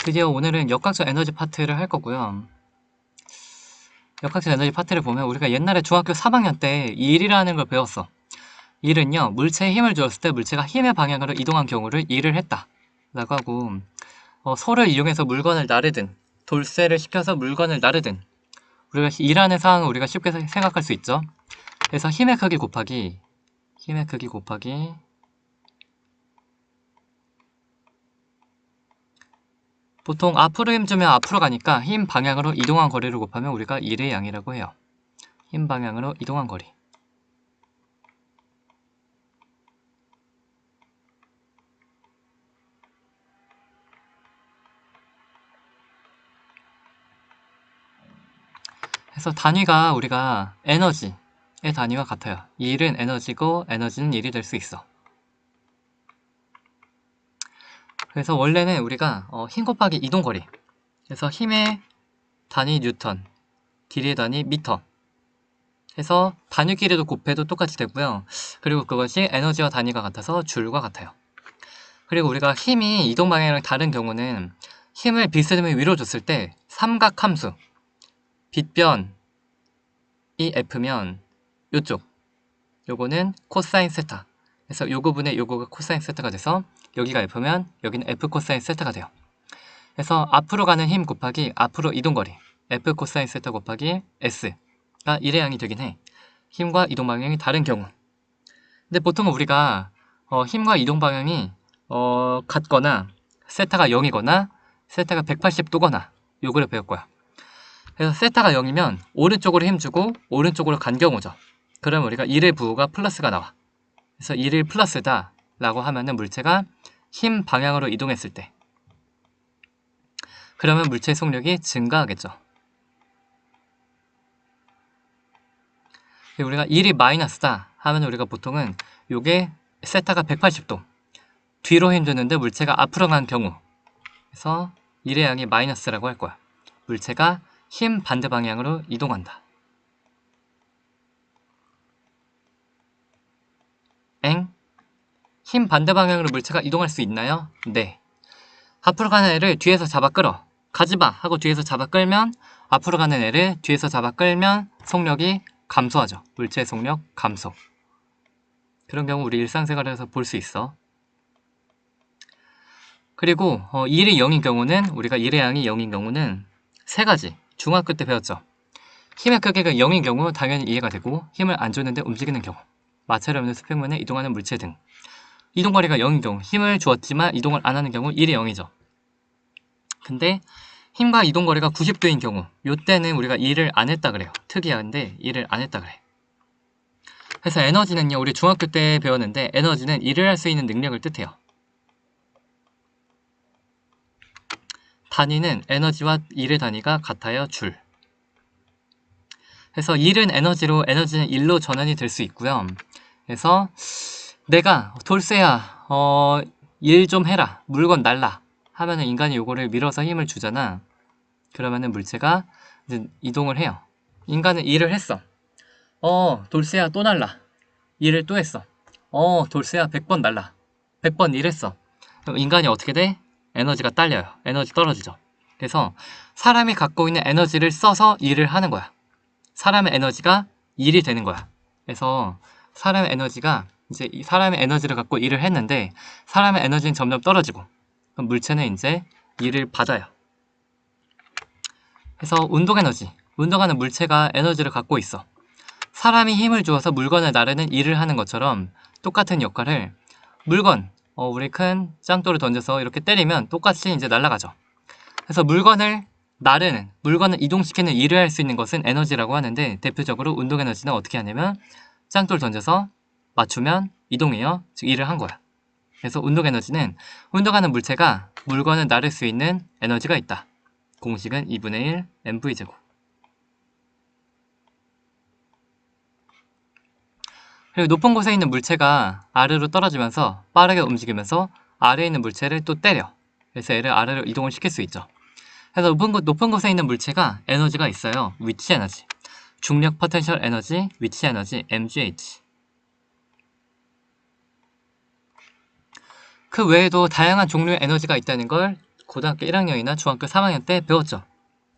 드디어 오늘은 역학적 에너지 파트를 할 거고요. 역학적 에너지 파트를 보면 우리가 옛날에 중학교 3학년 때 일이라는 걸 배웠어. 일은요, 물체에 힘을 주었을 때 물체가 힘의 방향으로 이동한 경우를 일을 했다 라고 하고, 소를 이용해서 물건을 나르든 돌쇠를 시켜서 물건을 나르든 우리가 일하는 상황을 우리가 쉽게 생각할 수 있죠. 그래서 힘의 크기 곱하기 보통 앞으로 힘 주면 앞으로 가니까 힘 방향으로 이동한 거리를 곱하면 우리가 일의 양이라고 해요. 힘 방향으로 이동한 거리. 그래서 단위가 우리가 에너지의 단위와 같아요. 일은 에너지고 에너지는 일이 될 수 있어. 그래서 원래는 우리가 힘 곱하기 이동거리, 그래서 힘의 단위 뉴턴, 딜의 단위 미터 해서 단위 길이도 곱해도 똑같이 되고요. 그리고 그것이 에너지와 단위가 같아서 줄과 같아요. 그리고 우리가 힘이 이동 방향이랑 다른 경우는 힘을 비스듬히 위로 줬을 때 삼각함수 빗변이 F면 요쪽 요거는 코사인 세타, 그래서 요 부분에 요거가 코사인 세타가 돼서 여기가 F면 여기는 F 코사인 세타가 돼요. 그래서 앞으로 가는 힘 곱하기 앞으로 이동거리 F 코사인 세타 곱하기 S가 1의 양이 되긴 해. 힘과 이동 방향이 다른 경우. 근데 보통은 우리가 힘과 이동 방향이 같거나 세타가 0이거나 세타가 180도거나 요거를 배울 거야. 그래서 세타가 0이면 오른쪽으로 힘주고 오른쪽으로 간 경우죠. 그러면 우리가 1의 부호가 플러스가 나와. 그래서 1을 플러스다 라고 하면은 물체가 힘 방향으로 이동했을 때 그러면 물체의 속력이 증가하겠죠. 우리가 1이 마이너스다 하면 우리가 보통은 요게 세타가 180도 뒤로 힘주는데 물체가 앞으로 간 경우, 그래서 1의 양이 마이너스라고 할 거야. 물체가 힘 반대 방향으로 이동한다. 힘 반대 방향으로 물체가 이동할 수 있나요? 네. 앞으로 가는 애를 뒤에서 잡아 끌어. 가지마 하고 뒤에서 잡아 끌면 앞으로 가는 애를 뒤에서 잡아 끌면 속력이 감소하죠. 물체의 속력 감소. 그런 경우 우리 일상생활에서 볼 수 있어. 그리고 1이 0인 경우는 우리가 1의 양이 0인 경우는 세 가지 중학교 때 배웠죠. 힘의 크기가 0인 경우 당연히 이해가 되고 힘을 안 줬는데 움직이는 경우 마찰이 없는 수평면에 이동하는 물체 등 이동거리가 0인 경우 힘을 주었지만 이동을 안 하는 경우 1이 0이죠. 근데 힘과 이동거리가 90도인 경우 요때는 우리가 일을 안 했다 그래요. 특이한데 일을 안 했다 그래. 그래서 에너지는요, 우리 중학교 때 배웠는데 에너지는 일을 할 수 있는 능력을 뜻해요. 단위는 에너지와 일의 단위가 같아요. 줄. 그래서 일은 에너지로 에너지는 일로 전환이 될 수 있고요. 그래서 내가 돌쇠야 일 좀 해라 물건 날라 하면은 인간이 요거를 밀어서 힘을 주잖아. 그러면은 물체가 이제 이동을 해요. 인간은 일을 했어. 돌쇠야 또 날라. 일을 또 했어. 돌쇠야 100번 날라. 100번 일했어. 그럼 인간이 어떻게 돼? 에너지가 딸려요. 에너지 떨어지죠. 그래서 사람이 갖고 있는 에너지를 써서 일을 하는 거야. 사람의 에너지가 일이 되는 거야. 그래서 사람의 에너지가 이제 사람의 에너지를 갖고 일을 했는데 사람의 에너지는 점점 떨어지고 그럼 물체는 이제 일을 받아요. 그래서 운동 에너지, 운동하는 물체가 에너지를 갖고 있어. 사람이 힘을 주어서 물건을 나르는 일을 하는 것처럼 똑같은 역할을 물건, 우리 큰 짱돌을 던져서 이렇게 때리면 똑같이 이제 날아가죠. 그래서 물건을 나르는, 물건을 이동시키는 일을 할 수 있는 것은 에너지라고 하는데 대표적으로 운동 에너지는 어떻게 하냐면 짱돌 던져서 맞추면 이동해요. 즉 일을 한 거야. 그래서 운동 에너지는 운동하는 물체가 물건을 나를 수 있는 에너지가 있다. 공식은 2분의 1 mv제곱. 그리고 높은 곳에 있는 물체가 아래로 떨어지면서 빠르게 움직이면서 아래에 있는 물체를 또 때려. 그래서 얘를 아래로 이동을 시킬 수 있죠. 그래서 높은 곳에 있는 물체가 에너지가 있어요. 위치 에너지, 중력 포텐셜 에너지, 위치 에너지, mgh. 그 외에도 다양한 종류의 에너지가 있다는 걸 고등학교 1학년이나 중학교 3학년 때 배웠죠.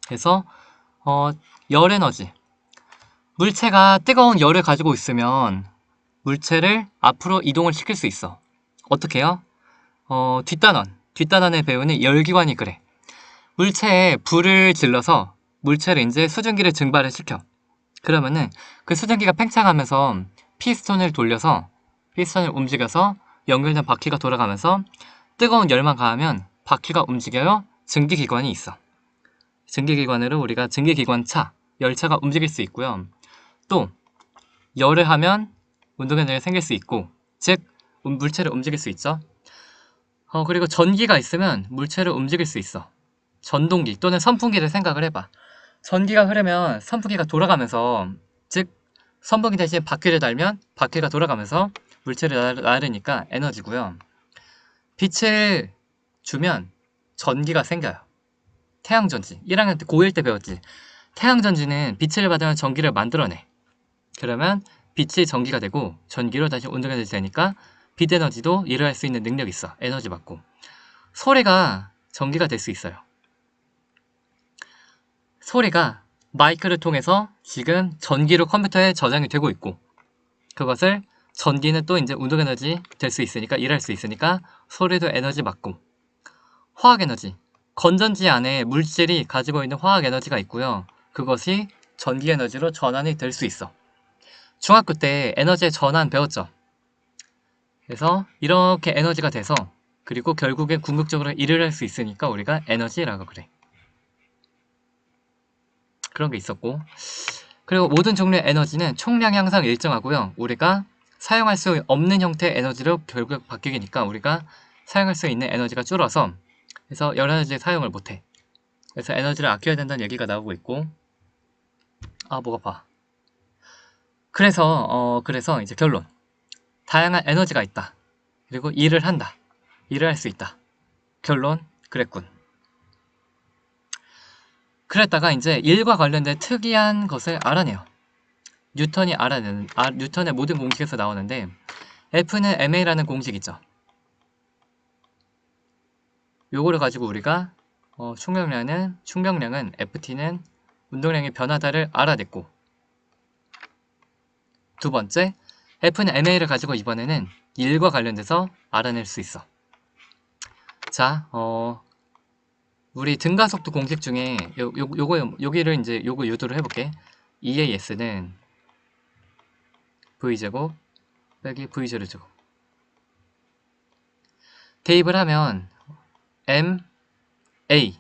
그래서 열 에너지. 물체가 뜨거운 열을 가지고 있으면 물체를 앞으로 이동을 시킬 수 있어. 어떻게 해요? 뒷단원에 배우는 열기관이 그래. 물체에 불을 질러서 물체를 이제 수증기를 증발을 시켜. 그러면은 그 수증기가 팽창하면서 피스톤을 돌려서 피스톤을 움직여서 연결된 바퀴가 돌아가면서 뜨거운 열만 가하면 바퀴가 움직여요. 증기기관이 있어. 증기기관으로 우리가 증기기관차, 열차가 움직일 수 있고요. 또 열을 하면 운동에너지가 생길 수 있고, 즉 물체를 움직일 수 있죠. 그리고 전기가 있으면 물체를 움직일 수 있어. 전동기 또는 선풍기를 생각을 해봐. 전기가 흐르면 선풍기가 돌아가면서, 즉 선풍기 대신 바퀴를 달면 바퀴가 돌아가면서 물체를 나르니까 에너지고요. 빛을 주면 전기가 생겨요. 태양전지. 1학년 때 고1 때 배웠지. 태양전지는 빛을 받으면 전기를 만들어내. 그러면 빛이 전기가 되고 전기로 다시 운동에너지 되니까 빛 에너지도 일을 할 수 있는 능력이 있어. 에너지 받고. 소리가 전기가 될 수 있어요. 소리가 마이크를 통해서 지금 전기로 컴퓨터에 저장이 되고 있고, 그것을 전기는 또 이제 운동에너지 될 수 있으니까, 일할 수 있으니까 소리도 에너지 받고, 화학에너지. 건전지 안에 물질이 가지고 있는 화학에너지가 있고요. 그것이 전기에너지로 전환이 될 수 있어. 중학교 때 에너지의 전환 배웠죠. 그래서 이렇게 에너지가 돼서, 그리고 결국엔 궁극적으로 일을 할 수 있으니까 우리가 에너지라고 그래. 그런 게 있었고, 그리고 모든 종류의 에너지는 총량이 항상 일정하고요. 우리가 사용할 수 없는 형태의 에너지로 결국 바뀌니까 우리가 사용할 수 있는 에너지가 줄어서, 그래서 열 에너지 사용을 못해. 그래서 에너지를 아껴야 된다는 얘기가 나오고 있고, 목 아파. 그래서 이제 결론. 다양한 에너지가 있다. 그리고 일을 한다. 일을 할 수 있다. 결론, 그랬군. 그랬다가 이제 일과 관련된 특이한 것을 알아내요. 뉴턴의 모든 공식에서 나오는데, F는 ma라는 공식 있죠. 요거를 가지고 우리가 충격량은 FT는 운동량의 변화다를 알아냈고, 두 번째, F는 ma를 가지고 이번에는 일과 관련돼서 알아낼 수 있어. 자, 우리 등가속도 공식 중에 여기를 이제 요거 유도를 해볼게. EAS는 V제곱 빼기 V0제곱. 대입을 하면 MA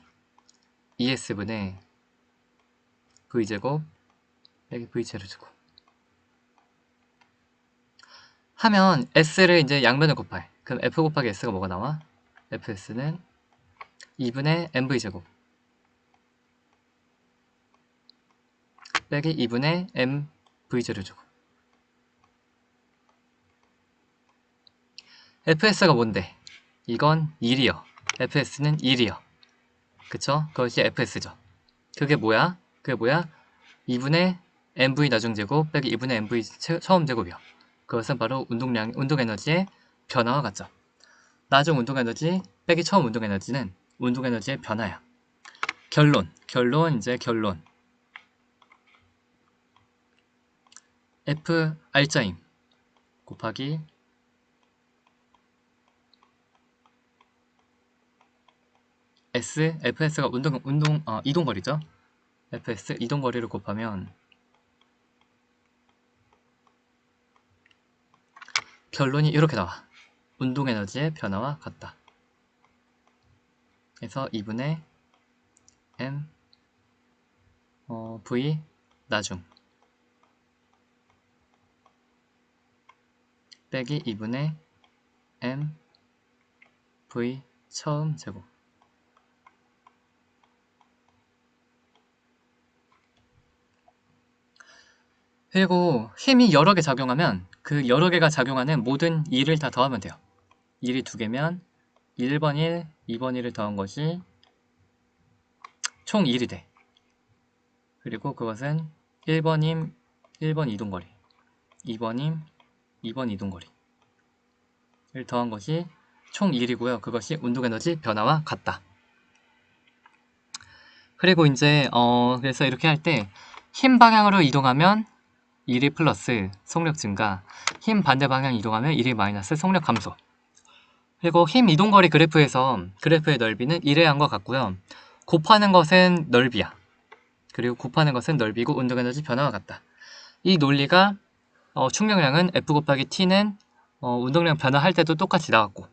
ES분의 V제곱 빼기 V0제곱. 하면 S를 이제 양변을 곱해. 그럼 F 곱하기 S가 뭐가 나와? FS는 2분의 MV제곱 빼기 2분의 MV0제곱. FS가 뭔데? 이건 1이요. FS는 1이요. 그쵸? 그것이 FS죠. 그게 뭐야? 2분의 MV 나중제곱 빼기 2분의 MV 처음제곱이요. 그것은 바로 운동에너지의 변화와 같죠. 나중 운동에너지 빼기 처음 운동에너지는 운동에너지의 변화야. 결론. F R자임 곱하기 S, FS가 이동거리죠. FS 이동거리를 곱하면 결론이 이렇게 나와. 운동에너지의 변화와 같다. 그래서 2분의 M V 나중 빼기 2분의 M V 처음 제곱. 그리고 힘이 여러 개 작용하면 그 여러 개가 작용하는 모든 2를 다 더하면 돼요. 1이 2개면 1번 1, 2번 1을 더한 것이 총 1이 돼. 그리고 그것은 1번임 1번 이동거리, 2번임 2번 이동거리를 더한 것이 총 1이고요. 그것이 운동에너지 변화와 같다. 그리고 이제 그래서 이렇게 할 때 힘 방향으로 이동하면 1이 플러스 속력 증가, 힘 반대 방향 이동하면 1이 마이너스 속력 감소. 그리고 힘 이동거리 그래프에서 그래프의 넓이는 1의 양과 같고요. 곱하는 것은 넓이야. 그리고 곱하는 것은 넓이고 운동에너지 변화와 같다. 이 논리가 충격량은 F 곱하기 T는 운동량 변화할 때도 똑같이 나왔고.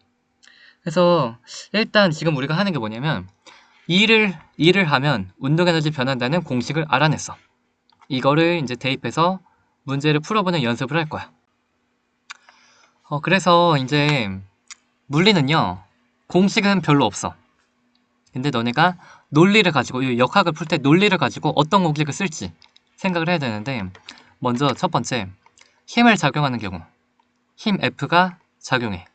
그래서 일단 지금 우리가 하는 게 뭐냐면 일을 하면 운동에너지 변한다는 공식을 알아냈어. 이거를 이제 대입해서 문제를 풀어보는 연습을 할 거야. 그래서 이제 물리는요, 공식은 별로 없어. 근데 너네가 논리를 가지고, 이 역학을 풀 때 논리를 가지고 어떤 공식을 쓸지 생각을 해야 되는데, 먼저 첫 번째, 힘을 작용하는 경우, 힘 F가 작용해.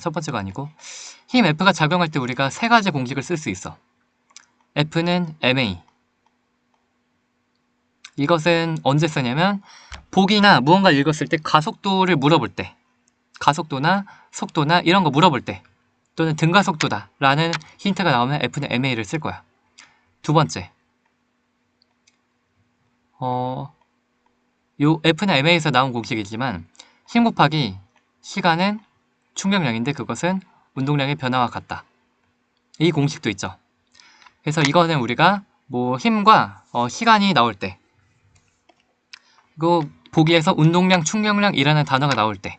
첫 번째가 아니고, 힘 F가 작용할 때 우리가 세 가지 공식을 쓸 수 있어. F는 ma. 이것은 언제 쓰냐면 보기나 무언가 읽었을 때 가속도를 물어볼 때, 가속도나 속도나 이런 거 물어볼 때, 또는 등가속도다 라는 힌트가 나오면 F는 ma를 쓸 거야. 두 번째, 요 F는 ma에서 나온 공식이지만 힘 곱하기 시간은 충격량인데 그것은 운동량의 변화와 같다. 이 공식도 있죠. 그래서 이거는 우리가 뭐 힘과 시간이 나올 때, 그리고 보기에서 운동량, 충격량이라는 단어가 나올 때,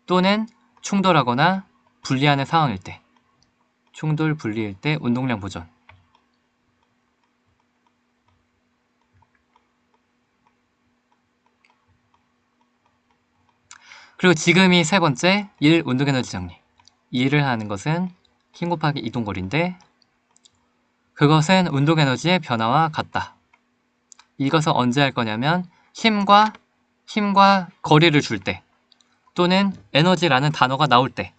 또는 충돌하거나 분리하는 상황일 때, 충돌 분리일 때 운동량 보존. 그리고 지금이 세 번째, 1 운동에너지 정리. 일을 하는 것은 힘 곱하기 이동거리인데 그것은 운동에너지의 변화와 같다. 이것을 언제 할 거냐면 힘과 거리를 줄 때, 또는 에너지라는 단어가 나올 때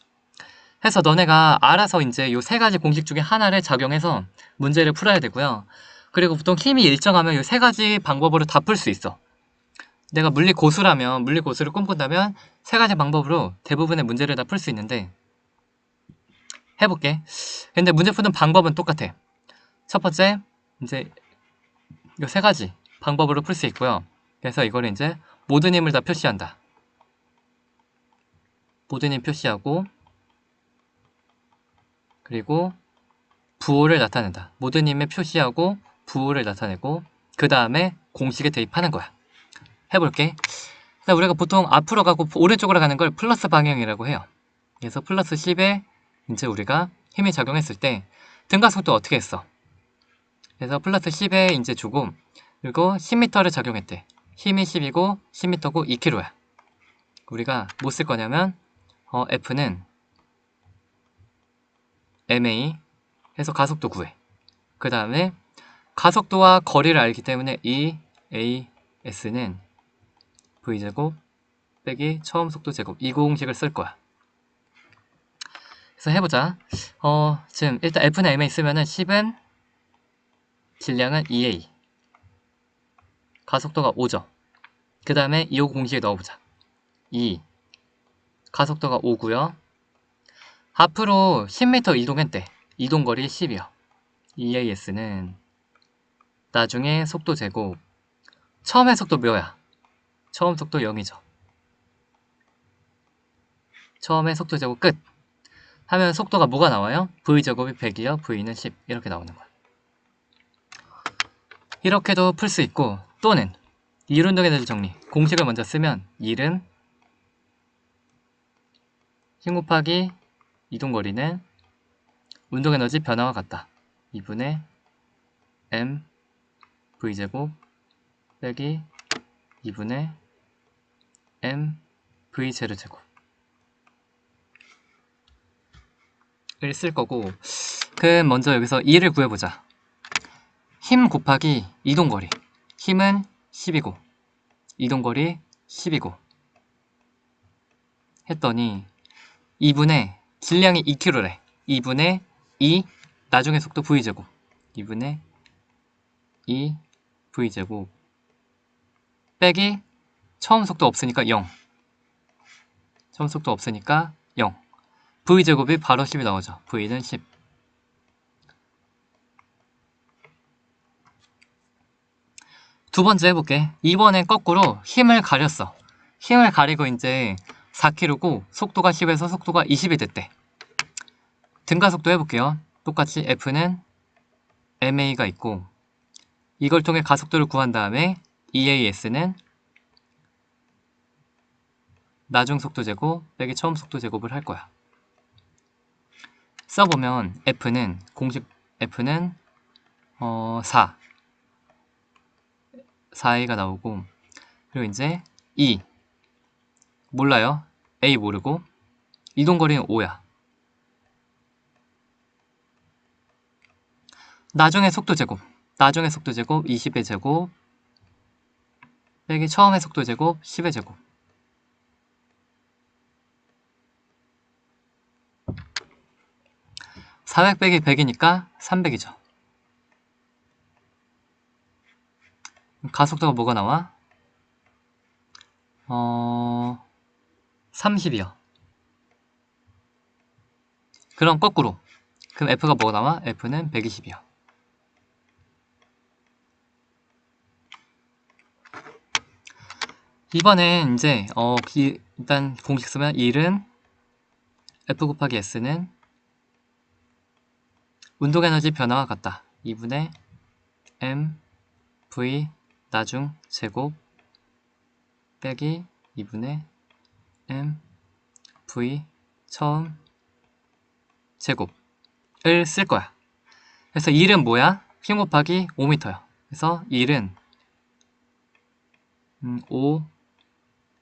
해서 너네가 알아서 이제 요 세 가지 공식 중에 하나를 작용해서 문제를 풀어야 되고요. 그리고 보통 힘이 일정하면 요 세 가지 방법으로 다 풀 수 있어. 내가 물리 고수라면, 물리 고수를 꿈꾼다면 세 가지 방법으로 대부분의 문제를 다 풀 수 있는데, 해볼게. 근데 문제 푸는 방법은 똑같아. 첫 번째, 이제 요 세 가지 방법으로 풀 수 있고요. 그래서 이거를 이제 모든 힘을 다 표시한다. 모든 힘 표시하고, 그리고 부호를 나타낸다. 모든 힘에 표시하고 부호를 나타내고, 그 다음에 공식에 대입하는 거야. 해볼게. 우리가 보통 앞으로 가고 오른쪽으로 가는 걸 플러스 방향이라고 해요. 그래서 플러스 10에 이제 우리가 힘이 작용했을 때 등가속도 어떻게 했어? 그래서 플러스 10에 이제 주고, 그리고 10m를 작용했대. 힘이 10이고 10m고 2kg야. 우리가 뭐 쓸 거냐면 F는 ma 해서 가속도 구해. 그 다음에 가속도와 거리를 알기 때문에 이 AS는 V제곱 빼기 처음 속도 제곱, 이 공식을 쓸 거야. 그래서 해보자. 지금 일단 F는 ma 쓰면은 10은 질량은 2a, 가속도가 5죠. 그 다음에 이 공식에 넣어보자. 2, 가속도가 5고요. 앞으로 10m 이동했대. 이동거리 10이요. EAS는 나중에 속도 제곱, 처음의 속도 뭐야? 처음 속도 0이죠. 처음에 속도 제곱 끝 하면 속도가 뭐가 나와요? V제곱이 100이요. V는 10 이렇게 나오는 거야. 이렇게도 풀 수 있고, 또는 이운동에너지 정리 공식을 먼저 쓰면 1은 힘 곱하기 이동거리는 운동에너지 변화와 같다. 2분의 m v제곱 빼기 2분의 m v 제로제곱 을 쓸 거고, 먼저 여기서 2를 구해보자. 힘 곱하기 이동거리, 힘은 10이고 이동거리 10이고 했더니 2분의 질량이 2kg래. 2분의 2 나중에 속도 v제곱, 2분의 2 v제곱 빼기 처음 속도 없으니까 0, 처음 속도 없으니까 0. V제곱이 바로 10이 나오죠. V는 10. 두 번째 해볼게. 이번엔 거꾸로 힘을 가렸어. 힘을 가리고 이제 4km고 속도가 10에서 속도가 20이 됐대. 등가속도 해볼게요. 똑같이 F는 ma가 있고 이걸 통해 가속도를 구한 다음에 EAS는 나중 속도 제곱 빼기 처음 속도 제곱을 할 거야. 써보면 F는 공식 F는 4A가 나오고 그리고 이제 E 몰라요. A 모르고 이동거리는 5야. 나중에 속도 제곱 20의 제곱 빼기 처음의 속도 제곱 10의 제곱 400 빼기 100이니까 300이죠. 가속도가 뭐가 나와? 30이요. 그럼 거꾸로. 그럼 F가 뭐가 나와? F는 120이요. 이번엔 이제 일단 공식 쓰면 1은 F 곱하기 S는 운동에너지 변화와 같다. 2분의 M V 나중 제곱 빼기 2분의 M V 처음 제곱을 쓸 거야. 그래서 1은 뭐야? 힘 곱하기 5m야. 그래서 1은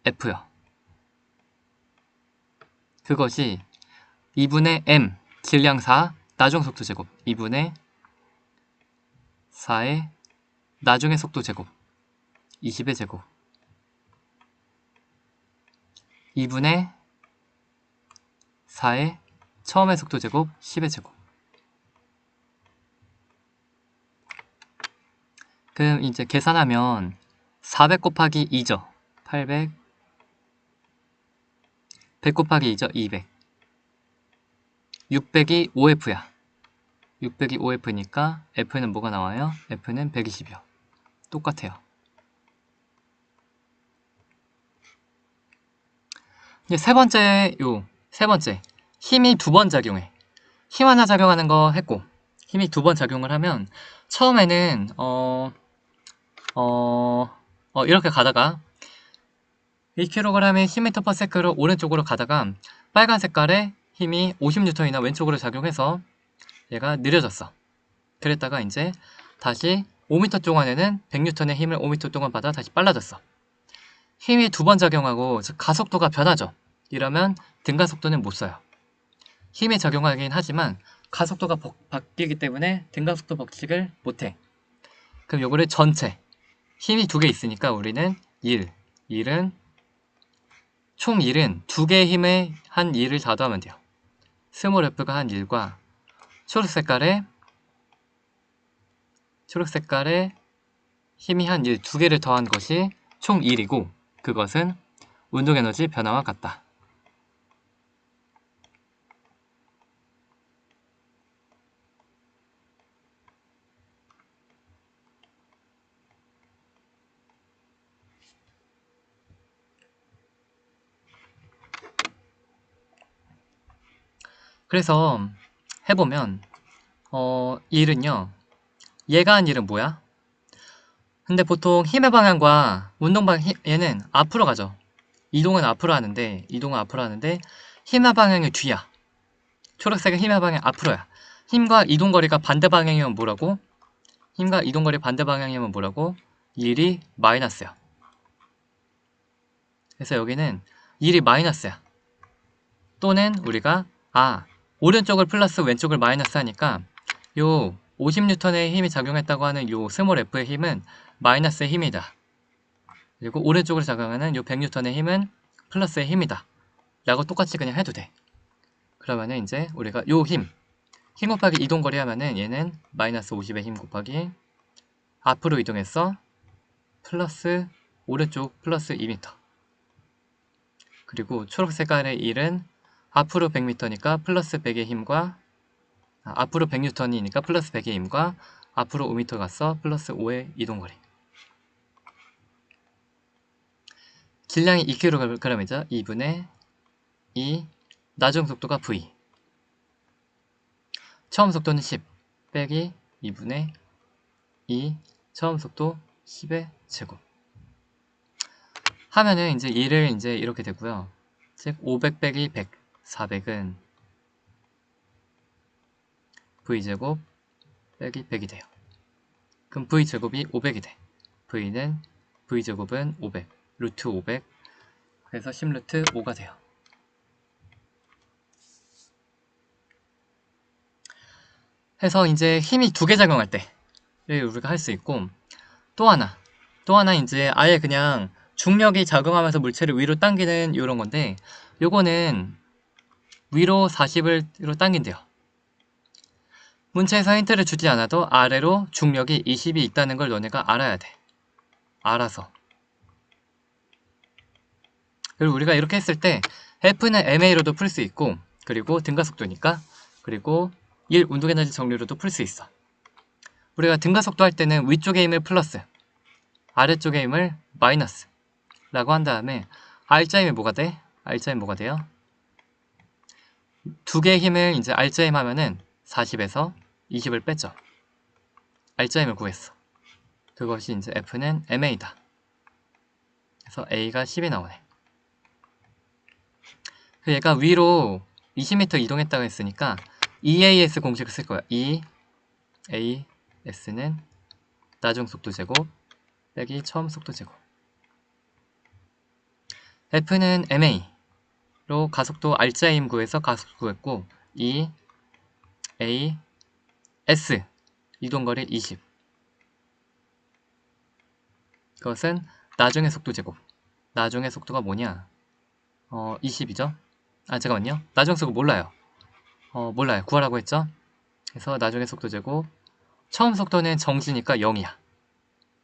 5F야. 그것이 2분의 M 질량 4 나중 속도 제곱 2분의 4의 나중의 속도 제곱 20의 제곱 2분의 4의 처음의 속도 제곱 10의 제곱. 그럼 이제 계산하면 400 곱하기 2죠. 800 100 곱하기 2죠. 200 600이 5F야. 600이 5F니까 F는 뭐가 나와요? F는 120이요. 똑같아요. 이제 세 번째 힘이 두 번 작용해. 힘 하나 작용하는 거 했고 힘이 두 번 작용을 하면 처음에는 이렇게 가다가 1kg의 10m/s로 오른쪽으로 가다가 빨간 색깔의 힘이 50N이나 왼쪽으로 작용해서 얘가 느려졌어. 그랬다가 이제 다시 5m 동안에는 100N의 힘을 5m 동안 받아 다시 빨라졌어. 힘이 두 번 작용하고 가속도가 변하죠. 이러면 등가속도는 못 써요. 힘이 작용하긴 하지만 가속도가 바뀌기 때문에 등가속도 법칙을 못해. 그럼 요거를 전체 힘이 두 개 있으니까 우리는 1은 총 1은 두 개의 힘에 한 1을 다더하면 돼요. 스몰 f가 한 1과 초록 색깔의 힘이 한 1, 두 개를 더한 것이 총 1이고 그것은 운동에너지 변화와 같다. 그래서 해보면 1은요 얘가 한 1은 뭐야? 근데 보통 힘의 방향과 운동 방향 얘는 앞으로 가죠. 이동은 앞으로 하는데 힘의 방향이 뒤야. 초록색은 힘의 방향 앞으로야. 힘과 이동거리가 반대 방향이면 뭐라고? 힘과 이동거리 반대 방향이면 뭐라고? 1이 마이너스야. 그래서 여기는 1이 마이너스야. 또는 우리가 오른쪽을 플러스 왼쪽을 마이너스 하니까 요 50N의 힘이 작용했다고 하는 요 스몰 f의 힘은 마이너스의 힘이다. 그리고 오른쪽으로 작용하는 요 100N의 힘은 플러스의 힘이다. 라고 똑같이 그냥 해도 돼. 그러면은 이제 우리가 요 힘 곱하기 이동거리 하면은 얘는 마이너스 50의 힘 곱하기 앞으로 이동했어. 플러스 오른쪽 플러스 2m. 그리고 초록 색깔의 1은 앞으로 100m니까 플러스 100의 힘과 앞으로 100N이니까 플러스 100의 힘과 앞으로 5m 갔어 플러스 5의 이동거리. 질량이 2kg이죠. 2분의 2 나중 속도가 v. 처음 속도는 10 빼기 2분의 2 처음 속도 10의 제곱 하면은 이제 이를 이제 이렇게 되고요. 즉 500 빼기 100 400은 v제곱 빼기 100이 돼요. 그럼 v제곱이 500이 돼. v제곱은 500 루트 500 그래서 10루트 5가 돼요. 해서 이제 힘이 두 개 작용할 때를 우리가 할 수 있고, 또 하나 이제 아예 그냥 중력이 작용하면서 물체를 위로 당기는 이런 건데, 요거는 위로 40으로 당긴대요. 문체에서 힌트를 주지 않아도 아래로 중력이 20이 있다는 걸 너네가 알아야 돼. 알아서. 그리고 우리가 이렇게 했을 때 F는 ma로도 풀 수 있고, 그리고 등가속도니까, 그리고 1 운동에너지 정리로도 풀 수 있어. 우리가 등가속도 할 때는 위쪽의 힘을 플러스, 아래쪽의 힘을 마이너스 라고 한 다음에 R자 힘이 뭐가 돼? R자 힘 뭐가 돼요? 두 개의 힘을 이제 R자 힘 하면은 40에서 20을 뺐죠. R자 힘을 구했어. 그것이 이제 F는 ma다. 그래서 A가 10이 나오네. 얘가 위로 20m 이동했다고 했으니까 EAS 공식을 쓸 거야. EAS는 나중 속도 제곱 빼기 처음 속도 제곱. F는 ma로 가속도 R자 힘 구해서 가속도 구했고, EAS 이동거리 20. 그것은 나중의 속도 제곱. 나중의 속도가 뭐냐? 20이죠? 잠깐만요. 나중 속도 몰라요. 몰라요. 구하라고 했죠? 그래서 나중의 속도 제곱. 처음 속도는 정지니까 0이야.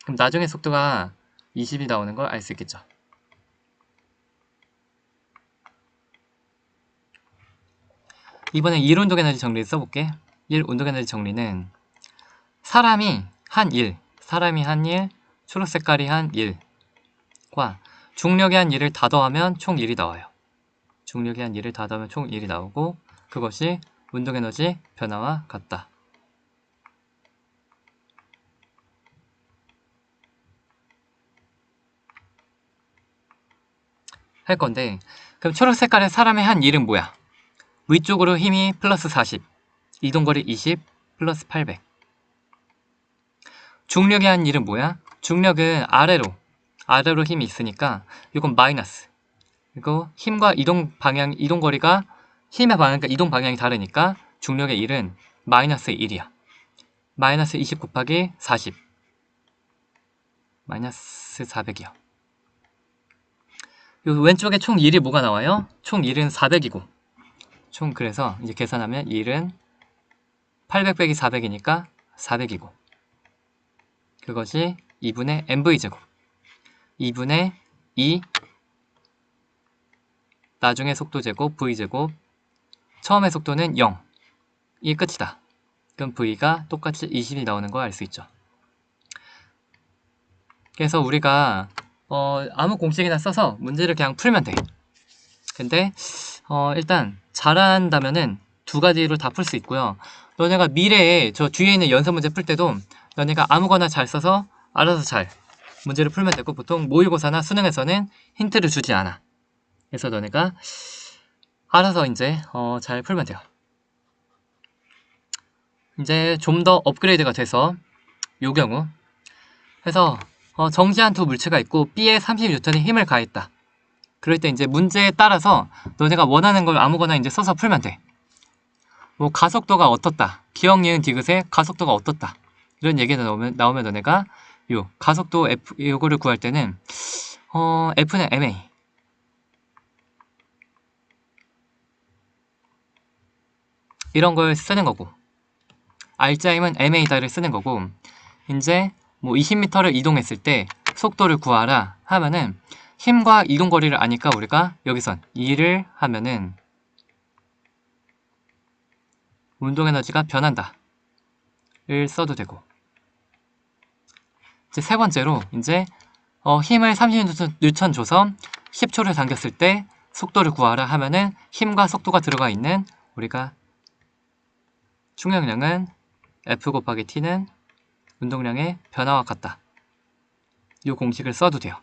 그럼 나중의 속도가 20이 나오는 걸 알 수 있겠죠? 이번에 1 운동에너지 정리를 써볼게. 1 운동에너지 정리는 사람이 한 1, 초록 색깔이 한 1과 중력이 한 1을 다 더하면 총 1이 나와요. 중력이 한 1을 다 더하면 총 1이 나오고, 그것이 운동에너지 변화와 같다. 할 건데, 그럼 초록 색깔의 사람의 한 1은 뭐야? 위쪽으로 힘이 플러스 40, 이동거리 20, 플러스 800. 중력의 한 1은 뭐야? 중력은 아래로 힘이 있으니까 이건 마이너스. 그리고 힘과 이동거리가 힘의 방향과 이동 방향이 다르니까 중력의 1은 마이너스 1이야. 마이너스 20 곱하기 40. 마이너스 400이요. 요 왼쪽에 총 1이 뭐가 나와요? 총 1은 400이고. 그래서 이제 계산하면 1은 800 빼기 400이니까 400이고. 그것이 2분의 mv제곱. 2분의 2 나중의 속도 제곱 v제곱. 처음의 속도는 0. 이 끝이다. 그럼 v가 똑같이 20이 나오는 걸 알 수 있죠. 그래서 우리가 아무 공식이나 써서 문제를 그냥 풀면 돼. 근데 일단 잘한다면은 두 가지로 다 풀 수 있고요. 너네가 미래에 저 뒤에 있는 연습 문제 풀 때도 너네가 아무거나 잘 써서 알아서 잘 문제를 풀면 되고, 보통 모의고사나 수능에서는 힌트를 주지 않아. 그래서 너네가 알아서 이제 잘 풀면 돼요. 이제 좀 더 업그레이드가 돼서 요 경우 해서 정지한 두 물체가 있고 B에 30N의 힘을 가했다. 그럴 때 이제 문제에 따라서 너네가 원하는 걸 아무거나 이제 써서 풀면 돼. 뭐 가속도가 어떻다, 기억, 니은, 디귿의 가속도가 어떻다, 이런 얘기가 나오면 너네가 요 가속도 F 요거를 구할 때는 F는 ma, 이런 걸 쓰는 거고, R자임은 ma다를 쓰는 거고, 이제 뭐 20m를 이동했을 때 속도를 구하라 하면은 힘과 이동거리를 아니까 우리가 여기선 2를 하면은 운동 에너지가 변한다 를 써도 되고, 이제 세 번째로 이제 힘을 30N 줘서 10초를 당겼을 때 속도를 구하라 하면은 힘과 속도가 들어가 있는 우리가 충격량은 F 곱하기 T는 운동량의 변화와 같다. 이 공식을 써도 돼요.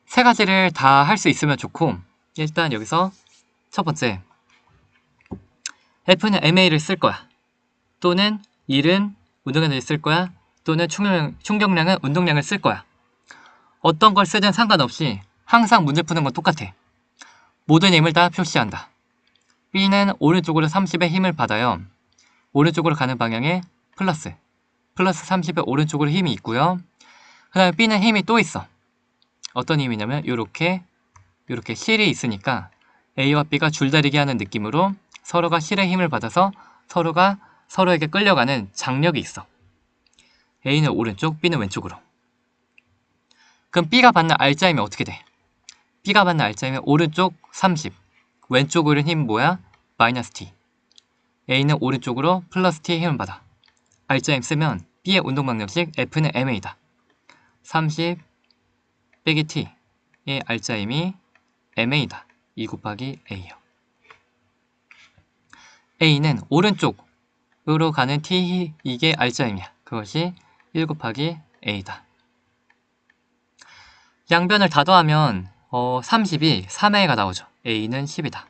세 가지를 다 할 수 있으면 좋고, 일단 여기서 첫 번째, F는 MA를 쓸 거야. 또는 1은 운동에너지를 쓸 거야. 또는 충격량은 운동량을 쓸 거야. 어떤 걸 쓰든 상관없이 항상 문제 푸는 건 똑같아. 모든 힘을 다 표시한다. B는 오른쪽으로 30의 힘을 받아요. 오른쪽으로 가는 방향에 플러스 30의 오른쪽으로 힘이 있고요. 그 다음에 B는 힘이 또 있어. 어떤 힘이냐면 요렇게 실이 있으니까 A와 B가 줄다리기 하는 느낌으로 서로가 실의 힘을 받아서 서로가 서로에게 끌려가는 장력이 있어. A는 오른쪽, B는 왼쪽으로. 그럼 B가 받는 R자임이 어떻게 돼? B가 받는 R자임은 오른쪽 30, 왼쪽으로 힘 뭐야? 마이너스 T. A는 오른쪽으로 플러스 T의 힘을 받아. R자임 쓰면 B의 운동방정식 F는 MA다. 30 빼기 T의 R자임이 MA다. 2 곱하기 A요. A는 오른쪽으로 가는 T, 이게 R자임이야. 그것이 1 곱하기 A다. 양변을 다 더하면 30이 3A가 나오죠. A는 10이다.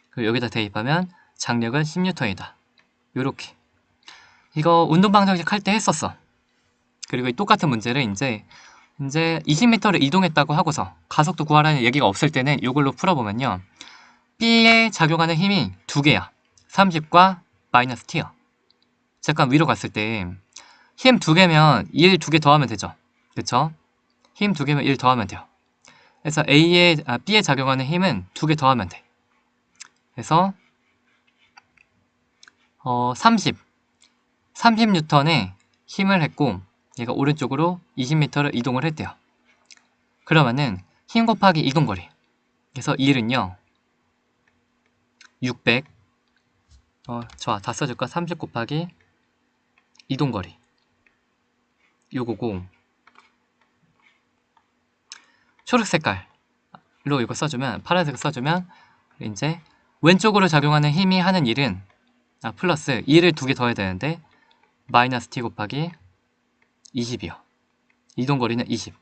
그리고 여기다 대입하면 장력은 10N이다. 요렇게. 이거 운동방정식 할 때 했었어. 그리고 이 똑같은 문제를 이제 20m를 이동했다고 하고서 가속도 구하라는 얘기가 없을 때는 이걸로 풀어보면요. B에 작용하는 힘이 두 개야. 30과 마이너스 T야. 잠깐 위로 갔을 때 힘 두 개면 1 두 개 더하면 되죠. 그쵸? 힘 두 개면 1 더하면 돼요. 그래서 B에 작용하는 힘은 두 개 더하면 돼. 그래서 30N의 힘을 했고 얘가 오른쪽으로 20m를 이동을 했대요. 그러면은 힘 곱하기 이동거리. 그래서 1은요 600 좋아, 다 써줄까? 30 곱하기 이동거리 요거고, 초록 색깔로 이거 써주면, 파란색을 써주면 이제 왼쪽으로 작용하는 힘이 하는 일은 플러스 1을 두 개 더해야 되는데 마이너스 T 곱하기 20이요. 이동거리는 20.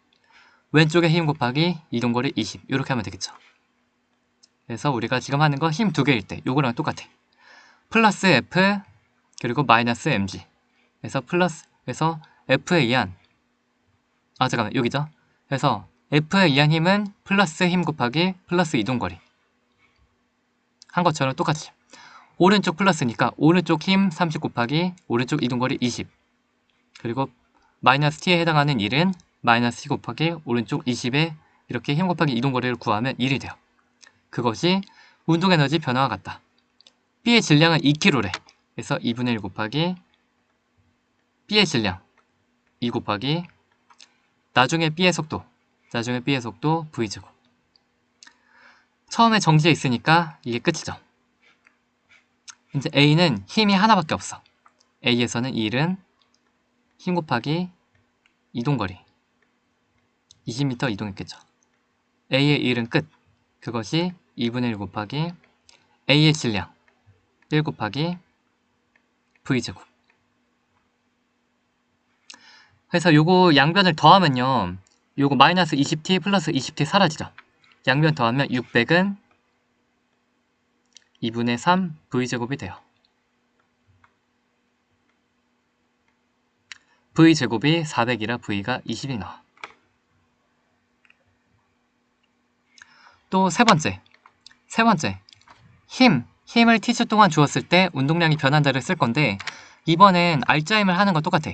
왼쪽에 힘 곱하기 이동거리 20. 이렇게 하면 되겠죠. 그래서 우리가 지금 하는 거 힘 두 개일 때 요거랑 똑같아. 플러스 F 그리고 마이너스 mg. 그래서 F에 의한 잠깐만 여기죠. 그래서 F에 의한 힘은 플러스 힘 곱하기 플러스 이동거리 한 것처럼 똑같이 오른쪽 플러스니까 오른쪽 힘 30 곱하기 오른쪽 이동거리 20. 그리고 마이너스 t에 해당하는 1은 마이너스 t 곱하기 오른쪽 20에 이렇게 힘 곱하기 이동거리를 구하면 1이 돼요. 그것이 운동에너지 변화와 같다. B의 질량은 2kg래. 그래서 2분의 1 곱하기 B의 질량 2 곱하기 나중에 B의 속도 V제곱. 처음에 정지해 있으니까 이게 끝이죠. 이제 A는 힘이 하나밖에 없어. A에서는 1은 힘 곱하기 이동거리 20m 이동했겠죠. A의 1은 끝. 그것이 2분의 1 곱하기 A의 질량 1 곱하기 V제곱. 그래서 요거 양변을 더하면요. 요거 마이너스 20t 플러스 20t 사라지죠. 양변 더하면 600은 2분의 3 V제곱이 돼요. V제곱이 400이라 V가 20이 나와. 또 세 번째 힘을 t주 동안 주었을 때 운동량이 변한다를 쓸 건데, 이번엔 R자임을 하는 건 똑같아.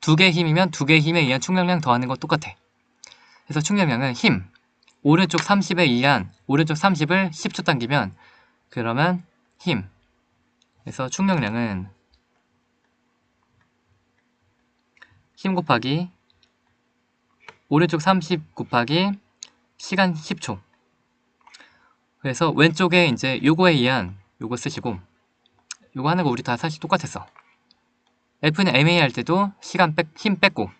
두 개의 힘이면 두 개의 힘에 의한 충격량 더하는 건 똑같아. 그래서 충격량은 힘 오른쪽 30에 의한 오른쪽 30을 10초 당기면 그러면 힘. 그래서 충격량은 힘 곱하기 오른쪽 30 곱하기 시간 10초. 그래서 왼쪽에 이제 요거에 의한 요거 쓰시고 요거 하는 거 우리 다 사실 똑같았어. F는 MA 할 때도 힘 뺐고,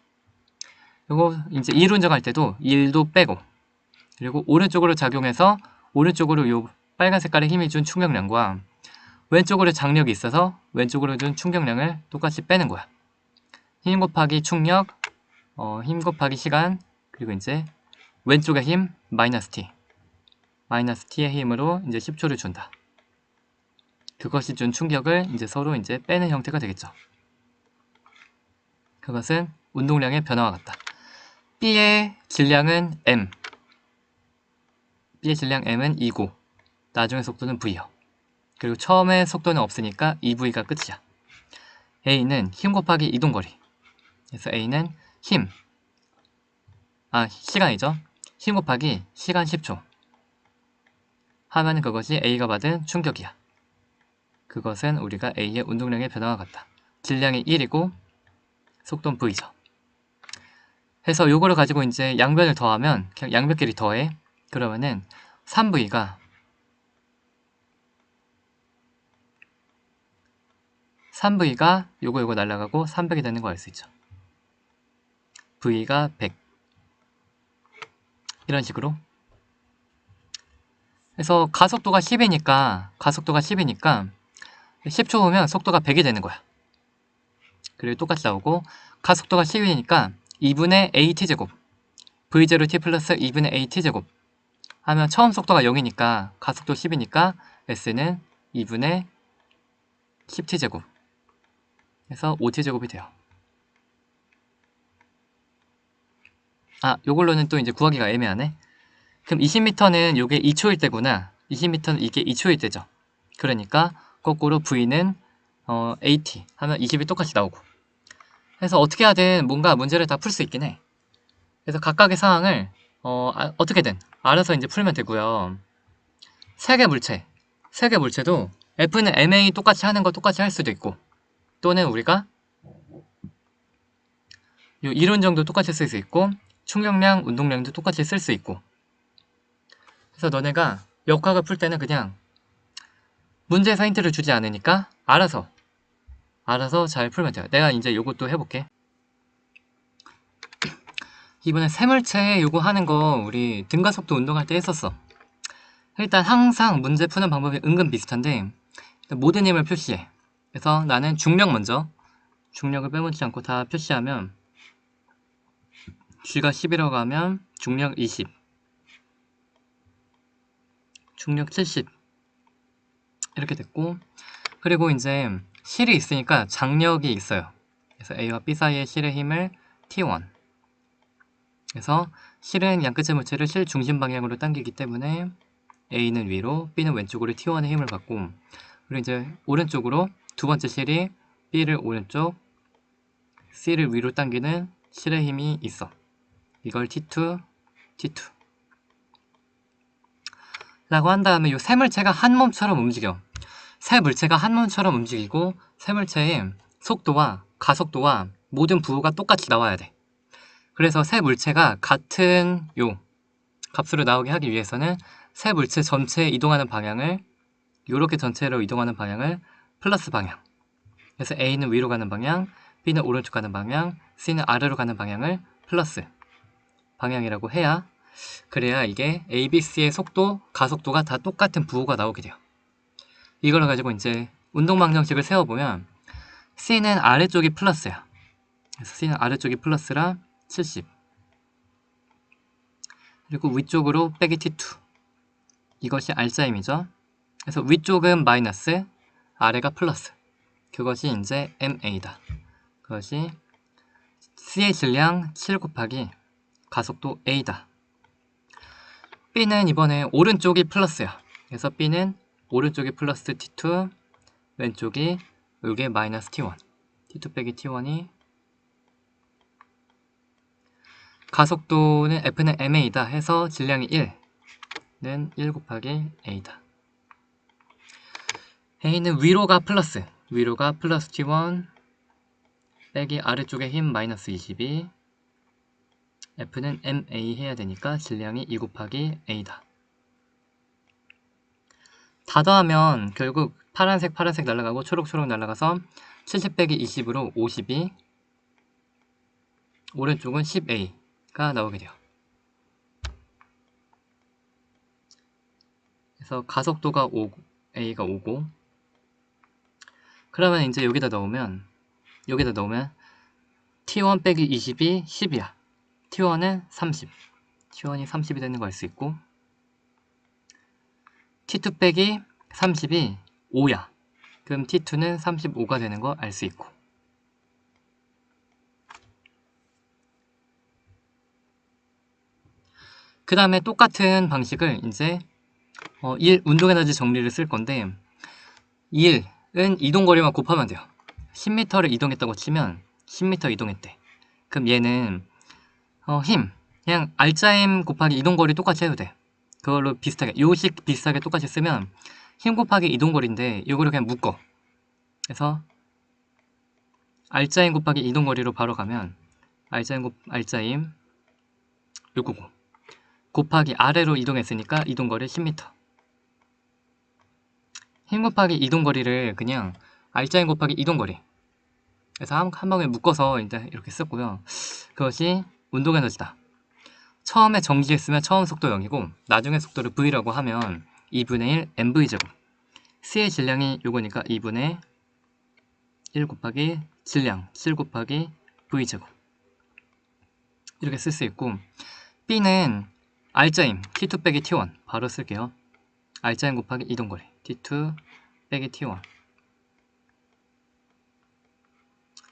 요거 이제 이론정 할 때도 1도 빼고, 그리고 오른쪽으로 작용해서 오른쪽으로 요 빨간 색깔의 힘이 준 충격량과 왼쪽으로 장력이 있어서 왼쪽으로 준 충격량을 똑같이 빼는 거야. 힘 곱하기 충력, 힘 곱하기 시간, 그리고 이제 왼쪽의 힘 마이너스 t, 마이너스 t의 힘으로 이제 10초를 준다. 그것이 준 충격을 이제 서로 이제 빼는 형태가 되겠죠. 그것은 운동량의 변화와 같다. B의 질량은 m, B의 질량 m은 2고 나중에 속도는 v요. 그리고 처음에 속도는 없으니까 2v가 끝이야. A는 힘 곱하기 이동거리. 그래서 A는 시간이죠. 힘 곱하기 시간 10초 하면 그것이 A가 받은 충격이야. 그것은 우리가 A의 운동량의 변화와 같다. 질량이 1이고 속도는 V죠. 해서 요거를 가지고 이제 양변을 더하면 그냥 양변끼리 더해. 그러면은 3V가 요거 날라가고 300이 되는 거 알 수 있죠. V가 100 이런 식으로. 그래서 가속도가 10이니까 10초 후면 속도가 100이 되는 거야. 그리고 똑같이 나오고 가속도가 10이니까 2분의 AT제곱 V0T 플러스 2분의 AT제곱 하면 처음 속도가 0이니까 가속도 10이니까 S는 2분의 10T제곱 해서 5T제곱이 돼요. 요걸로는 또 이제 구하기가 애매하네. 그럼 20m는 요게 2초일 때구나. 20m는 이게 2초일 때죠. 그러니까 거꾸로 V는 AT 하면 20이 똑같이 나오고. 그래서 어떻게 하든 뭔가 문제를 다 풀 수 있긴 해. 그래서 각각의 상황을 어떻게든 알아서 이제 풀면 되고요. 세개 물체도 F는 MA 똑같이 하는 거 똑같이 할 수도 있고, 또는 우리가 요 이론정도 똑같이 쓸 수 있고, 충격량, 운동량도 똑같이 쓸 수 있고. 그래서 너네가 역학을 풀 때는 그냥 문제에서 힌트를 주지 않으니까 알아서 잘 풀면 돼요. 내가 이제 요것도 해볼게. 이번에 세물체 요거 하는 거 우리 등가속도 운동할 때 했었어. 일단 항상 문제 푸는 방법이 은근 비슷한데 모든 힘을 표시해. 그래서 나는 중력 먼저, 중력을 빼먹지 않고 다 표시하면 G가 10이라고 하면 중력 20, 중력 70 이렇게 됐고, 그리고 이제 실이 있으니까 장력이 있어요. 그래서 A와 B 사이의 실의 힘을 T1. 그래서 실은 양끝의 물체를 실 중심 방향으로 당기기 때문에 A는 위로, B는 왼쪽으로 T1의 힘을 받고, 그리고 이제 오른쪽으로 두 번째 실이 B를 오른쪽, C를 위로 당기는 실의 힘이 있어. 이걸 T2, T2 라고 한 다음에 이 세 물체가 한 몸처럼 움직여. 세 물체가 한 몸처럼 움직이고 세 물체의 속도와 가속도와 모든 부호가 똑같이 나와야 돼. 그래서 세 물체가 같은 요 값으로 나오게 하기 위해서는 세 물체 전체에 이동하는 방향을 요렇게 전체로 이동하는 방향을 플러스 방향. 그래서 A는 위로 가는 방향, B는 오른쪽 가는 방향, C는 아래로 가는 방향을 플러스 방향이라고 해야, 그래야 이게 A, B, C의 속도, 가속도가 다 똑같은 부호가 나오게 돼요. 이걸 가지고 이제 운동 방정식을 세워보면 C는 아래쪽이 플러스야. 그래서 C는 아래쪽이 플러스라 70. 그리고 위쪽으로 빼기 T2. 이것이 R자임이죠. 그래서 위쪽은 마이너스, 아래가 플러스. 그것이 이제 MA다. 그것이 C의 질량 7 곱하기 가속도 A다. B는 이번에 오른쪽이 플러스야. 그래서 B는 오른쪽이 플러스 T2, 왼쪽이 이게 마이너스 T1. T2 빼기 T1이 가속도는 F는 MA다 해서 질량이 1는 1 곱하기 A다. A는 위로가 플러스 T1 빼기 아래쪽의 힘 마이너스 22. F는 MA 해야 되니까 질량이 2 곱하기 A다. 다 더하면 결국 파란색 날아가고 초록 날아가서 70 빼기 20으로 52, 오른쪽은 10a가 나오게 돼요. 그래서 가속도가 5a가 5고, 그러면 이제 여기다 넣으면 t1 빼기 20이 10이야. t1은 30, t1이 30이 되는 걸 알 수 있고, t2 빼기 30이 5야. 그럼 t2는 35가 되는 거 알 수 있고, 그 다음에 똑같은 방식을 이제 1 운동에너지 정리를 쓸 건데, 1은 이동거리만 곱하면 돼요. 10m를 이동했다고 치면 10m 이동했대. 그럼 얘는 힘, 그냥 알짜힘 곱하기 이동거리 똑같이 해도 돼. 그걸로 비슷하게, 요식 비슷하게 똑같이 쓰면 힘 곱하기 이동거리인데 이거를 그냥 묶어. 그래서 알짜힘 곱하기 이동거리로 바로 가면 알짜힘 요거고, 곱하기 아래로 이동했으니까 이동거리 10m. 힘 곱하기 이동거리를 그냥 알짜힘 곱하기 이동거리, 그래서 한 방에 묶어서 이제 이렇게 썼고요. 그것이 운동에너지다. 처음에 정지했으면 처음 속도 0이고 나중에 속도를 v라고 하면 2분의 1 mv제곱, C의 질량이 요거니까 2분의 1 곱하기 질량 7 곱하기 v제곱, 이렇게 쓸 수 있고, B는 알짜힘 T2 빼기 T1 바로 쓸게요. 알짜힘 곱하기 이동거리 T2 빼기 T1,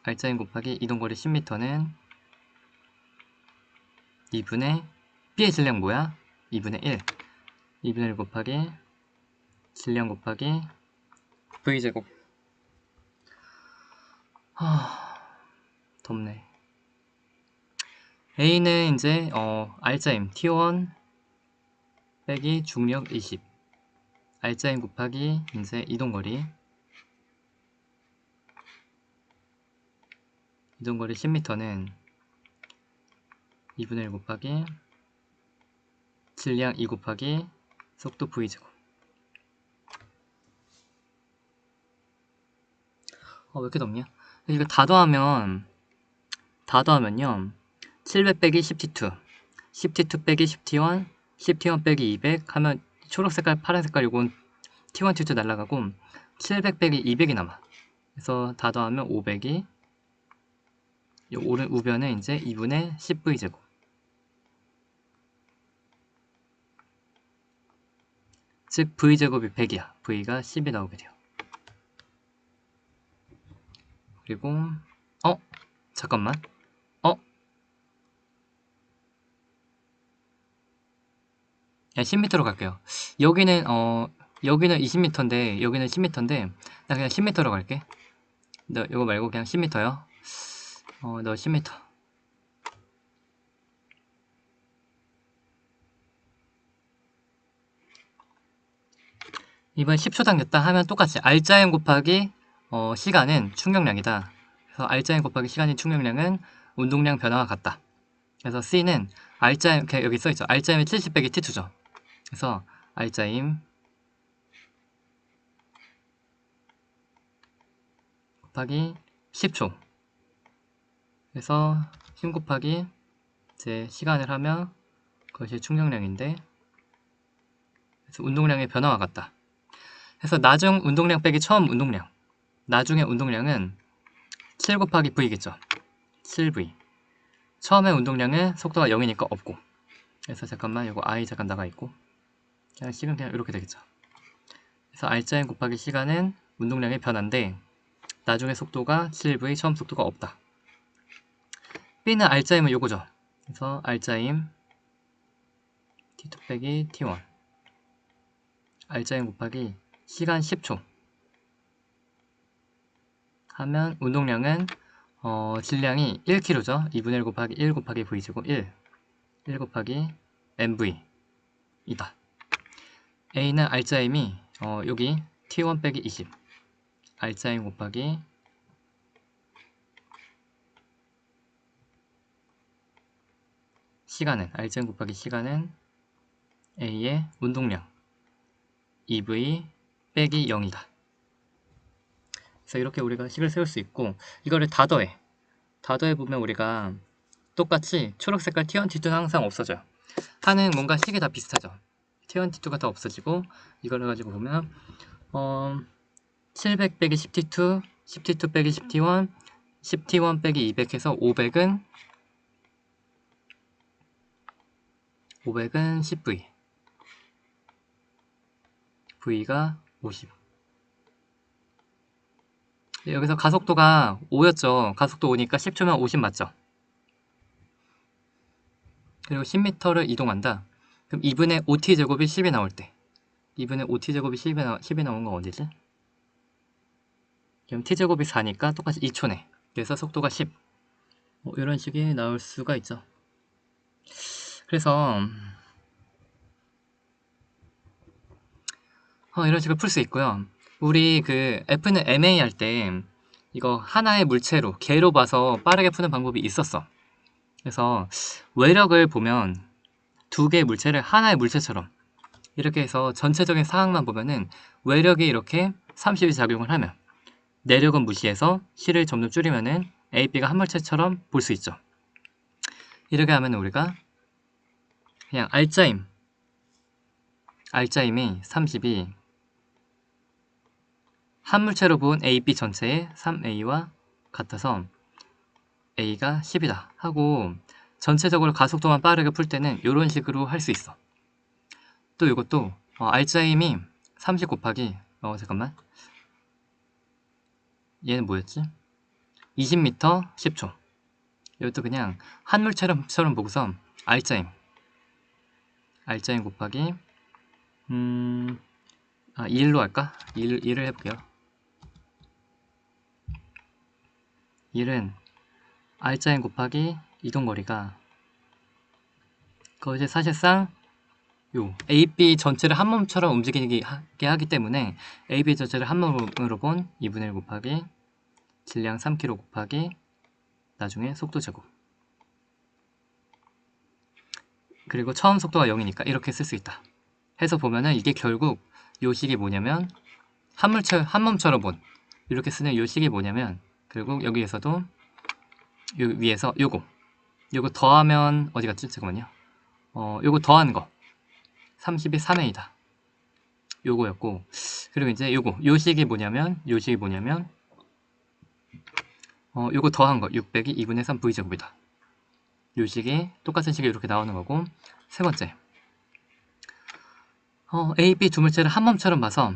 알짜힘 곱하기 이동거리 10m는 2분의 B의 질량 뭐야? 2분의 1 2분의 1 곱하기 질량 곱하기 v제곱. 덥네. A는 이제 알짜힘 T1 빼기 중력 20, 알짜힘 곱하기 이제 이동거리 10m는 2분의 1 곱하기 질량 2 곱하기 속도 v제곱. 왜 이렇게 덥냐? 이거 다 더하면요 700 빼기 10t2 10t2 빼기 10t1 10t1 빼기 200 하면 초록색깔 파란색깔 이건 t1 t2 날라가고 700 빼기 200이 남아. 그래서 다 더하면 500이, 이 오른 우변은 이제 2분의 10v제곱. 즉 v제곱이 100이야. v가 10이 나오게 돼요. 그리고 잠깐만. 야, 10m로 갈게요. 여기는 20m인데 여기는 10m인데 나 그냥 10m로 갈게. 너 이거 말고 그냥 10m요. 너 10m. 이번 10초 당겼다 하면 똑같이 알짜힘 곱하기 시간은 충격량이다. 그래서 알짜힘 곱하기 시간이 충격량은 운동량 변화와 같다. 그래서 C는 알짜힘, 여기 써있죠. 알짜힘이 70 빼기 T2죠. 그래서 알짜힘 곱하기 10초. 그래서 힘 곱하기 이제 시간을 하면 그것이 충격량인데, 그래서 운동량의 변화와 같다. 그래서 나중 운동량 빼기 처음 운동량, 나중의 운동량은 7 곱하기 V겠죠. 7V. 처음에 운동량은 속도가 0이니까 없고, 그래서 잠깐만 이거 I 잠깐 나가 있고, 그냥 시간 그냥 이렇게 되겠죠. 그래서 알짜힘 곱하기 시간은 운동량의 변화인데 나중에 속도가 7V, 처음 속도가 없다. B는 알짜힘은 요거죠. 그래서 알짜힘 T2 빼기 T1, 알짜힘 곱하기 시간 10초 하면 운동량은 질량이 1kg죠. 2분의 1 곱하기 1 곱하기 V제곱 1 곱하기 MV 이다. A는 알짜힘이 여기 T1 빼기 20, 알짜힘 곱하기 시간은, 알짜힘 곱하기 시간은 A의 운동량 2V 빼기 0이다. 그래서 이렇게 우리가 식을 세울 수 있고, 이거를 다 더해 보면 우리가 똑같이 초록 색깔 T1, T2는 항상 없어져요. 하는 뭔가 식이 다 비슷하죠. T1, T2가 다 없어지고, 이걸 가지고 보면 700 빼기 10T2, 10T2 빼기 10T1, 10T1 빼기 200 해서 500은 10V, V가 50. 여기서 가속도가 5였죠. 가속도 5니까 10초면 50 맞죠? 그리고 10m를 이동한다. 그럼 2분의 5t제곱이 10이 나올 때, 2분의 5t제곱이 10이 나온 건 어디지? 그럼 t제곱이 4니까 똑같이 2초네. 그래서 속도가 10. 이런 식이 나올 수가 있죠. 그래서 이런 식으로 풀 수 있고요. 우리 그 F는 MA 할 때 이거 하나의 물체로, 개로 봐서 빠르게 푸는 방법이 있었어. 그래서 외력을 보면 두 개의 물체를 하나의 물체처럼 이렇게 해서 전체적인 상황만 보면은 외력이 이렇게 30이 작용을 하면 내력은 무시해서 C를 점점 줄이면은 A, B가 한 물체처럼 볼 수 있죠. 이렇게 하면 우리가 그냥 알짜임이 30이 한 물체로 본 A, B 전체의 3A와 같아서 A가 10이다 하고, 전체적으로 가속도만 빠르게 풀 때는 이런 식으로 할 수 있어. 또 이것도 알짜임이 30 곱하기 잠깐만, 얘는 뭐였지? 20m 10초. 이것도 그냥 한 물체처럼 보고서 알짜임 곱하기 2일로 할까? 1을 해볼게요. 1은 알짜임 곱하기 이동거리가, 그것이 사실상 요 AB 전체를 한 몸처럼 움직이게 하기 때문에 AB 전체를 한 몸으로 본 2분의 1 곱하기 질량 3km 곱하기 나중에 속도 제곱, 그리고 처음 속도가 0이니까 이렇게 쓸 수 있다 해서 보면은, 이게 결국 요 식이 뭐냐면 한 몸처럼 본 이렇게 쓰는 요 식이 뭐냐면, 결국 여기에서도 요 위에서 요거 더하면 어디 갔지? 잠깐만요. 요거 더하는 거 30이 3A다 요거였고, 그리고 이제 요 식이 뭐냐면 요거 더한 거 6 빼기 2분의 3 V제곱이다. 요 식이 똑같은 식이 이렇게 나오는 거고, 세 번째 A, B 두 물체를 한 몸처럼 봐서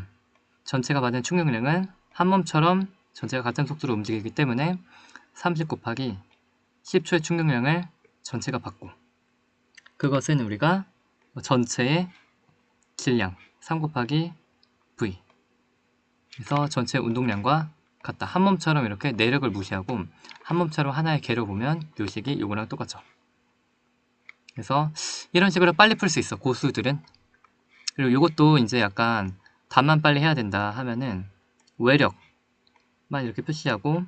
전체가 받는 충격량은 한 몸처럼 전체가 같은 속도로 움직이기 때문에 30 곱하기 10초의 충격량을 전체가 받고, 그것은 우리가 전체의 질량 3 곱하기 V, 그래서 전체 운동량과 같다. 한 몸처럼 이렇게 내력을 무시하고 한 몸처럼 하나의 개로 보면 요 식이 요거랑 똑같죠. 그래서 이런 식으로 빨리 풀 수 있어, 고수들은. 그리고 이것도 이제 약간 답만 빨리 해야 된다 하면은 외력만 이렇게 표시하고,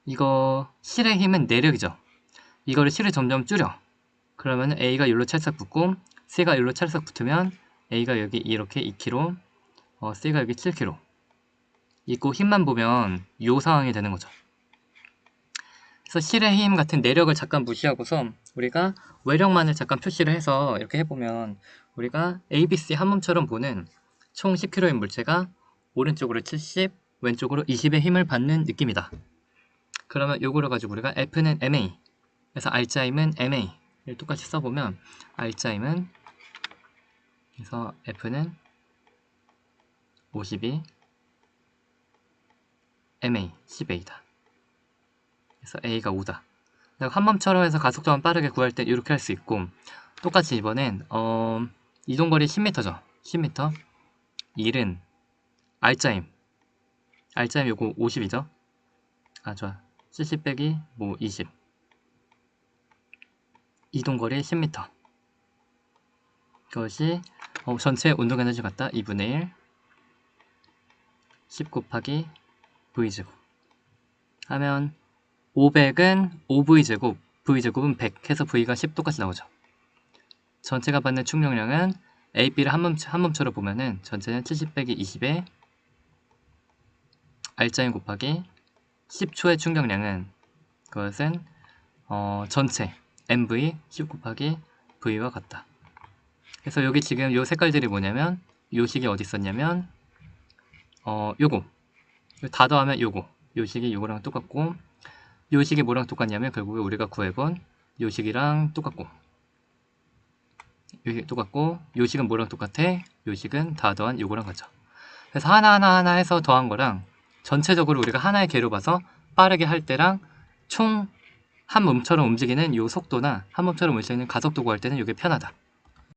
이거 실의 힘은 내력이죠. 이거를 실을 점점 줄여. 그러면 A가 여기로 찰싹 붙고 C가 여기로 찰싹 붙으면 A가 여기 이렇게 2kg, C가 여기 7kg 있고, 힘만 보면 요 상황이 되는 거죠. 그래서 실의 힘 같은 내력을 잠깐 무시하고서 우리가 외력만을 잠깐 표시를 해서 이렇게 해보면, 우리가 A, B, C 한 몸처럼 보는 총 10kg의 물체가 오른쪽으로 70, 왼쪽으로 20의 힘을 받는 느낌이다. 그러면 요거를 가지고 우리가 F는 MA, 그래서 알짜임은 MA를 똑같이 써보면, 알짜임은 그래서 F는 52, MA 10A다. 그래서 A가 5다. 한 몸처럼 해서 가속도만 빠르게 구할 때 이렇게 할 수 있고, 똑같이 이번엔 이동거리 10m죠. 10m. 1은 알짜임 요거 50이죠. 좋아. 70 빼기 20. 이동거리 10m. 그것이 전체 운동에너지 같다. 2분의 1 10 곱하기 V제곱 하면 500은 5V제곱, V제곱은 100 해서 V가 10 똑같이 나오죠. 전체가 받는 충격량은 A, B를 한 몸처럼 보면은 전체는 70 빼기 20에 R자인 곱하기 10초의 충격량은 그것은 전체 MV 10 곱하기 V와 같다. 그래서 여기 지금 요 색깔들이 뭐냐면 요 식이 어디 있었냐면 요거 다 더하면 요거 요 식이 요거랑 똑같고 요 식이 뭐랑 똑같냐면 결국에 우리가 구해본 요 식이랑 똑같고 요 식이 똑같고 요 식은 뭐랑 똑같아? 요 식은 다 더한 요거랑 같죠. 그래서 하나하나 해서 더한 거랑 전체적으로 우리가 하나의 개로 봐서 빠르게 할 때랑 총 한 몸처럼 움직이는 요 속도나 한 몸처럼 움직이는 가속도 구할 때는 이게 편하다.